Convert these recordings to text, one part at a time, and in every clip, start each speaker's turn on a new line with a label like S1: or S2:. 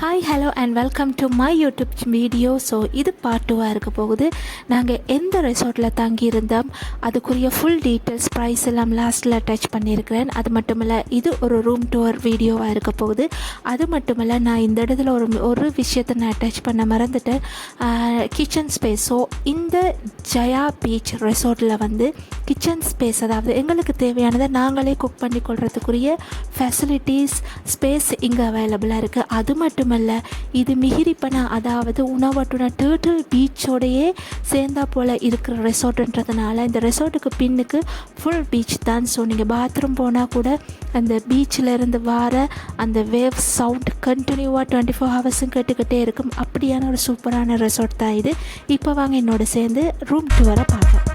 S1: Hi hello and welcome to my YouTube video. So இது part 2 இருக்க போகுது. நாங்கள் எந்த ரெசார்ட்டில் தங்கியிருந்தோம் அதுக்குரிய ஃபுல் டீட்டெயில்ஸ் ப்ரைஸ் எல்லாம் லாஸ்ட்டில் அட்டாச் பண்ணியிருக்கிறேன். அது மட்டுமில்ல இது ஒரு ரூம் டூர் வீடியோவாக இருக்க போகுது. அது மட்டுமில்ல நான் இந்த இடத்துல ஒரு விஷயத்தை நான் அட்டாச் பண்ண மறந்துட்டேன், கிச்சன் ஸ்பேஸ். ஸோ இந்த ஜயா பீச் ரெசார்ட்டில் வந்து கிச்சன் ஸ்பேஸ், அதாவது எங்களுக்கு தேவையானதை நாங்களே குக் பண்ணி கொள்றதுக்குரிய ஃபெசிலிட்டிஸ் ஸ்பேஸ் இங்கே அவைலபிளாக இருக்குது. அது மட்டுமல்ல இது மிகிரிப்பனா, அதாவது உணவட்டுன டேர்ட்டில் பீச்சோடையே சேர்ந்தா போல் இருக்கிற ரெசார்ட்ன்றதுனால இந்த ரெசார்ட்டுக்கு பின்னுக்கு ஃபுல் பீச் தான். ஸோ நீங்கள் பாத்ரூம் போனால் கூட அந்த பீச்சில் இருந்து வர அந்த வேவ் சவுண்ட் கண்டினியூவாக 24 ஹவர்ஸும் கேட்டுக்கிட்டே இருக்கும். அப்படியான ஒரு சூப்பரான ரெசார்ட் தான் இது. இப்போ வாங்க என்னோட சேர்ந்து ரூம் டூரை பார்ப்போம்.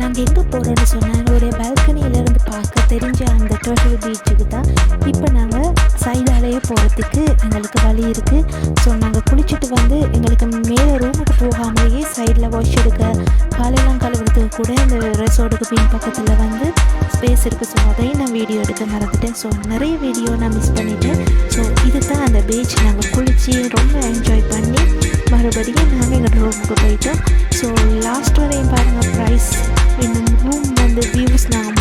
S1: நாங்கள் எங்கே போகிறோன்னு சொன்னால் எங்களுடைய பால்கனியிலேருந்து பார்க்க தெரிஞ்ச அந்த டர்ட்டில் பீச்சுக்கு தான் இப்போ நாங்கள் சைடாலேயே போகிறதுக்கு எங்களுக்கு வழி இருக்குது. ஸோ நாங்கள் குளிச்சுட்டு வந்து எங்களுக்கு மேலே ரூமுக்கு போகாமலேயே சைடில் வாஷ் எடுக்க காலையெல்லாம் கழுவுறதுக்கு கூட இந்த ரெசார்ட்டுக்கு பின் பக்கத்தில் வந்து ஸ்பேஸ் இருக்குது. ஸோ அதையும் நான் வீடியோ எடுக்க மறந்துட்டேன். ஸோ நிறைய வீடியோ நான் மிஸ் பண்ணிட்டேன். ஸோ இது தான் அந்த பீச். நாங்கள் குளித்து ரொம்ப என்ஜாய் பண்ணி மறுபடியும் நாங்கள் எங்கள் ரூமுக்கு போயிட்டோம். ஸோ லாஸ்ட் வரையும் பாருங்கள் ப்ரைஸ், இன்னும் ரூம் வந்து வியூஸ் நாங்கள்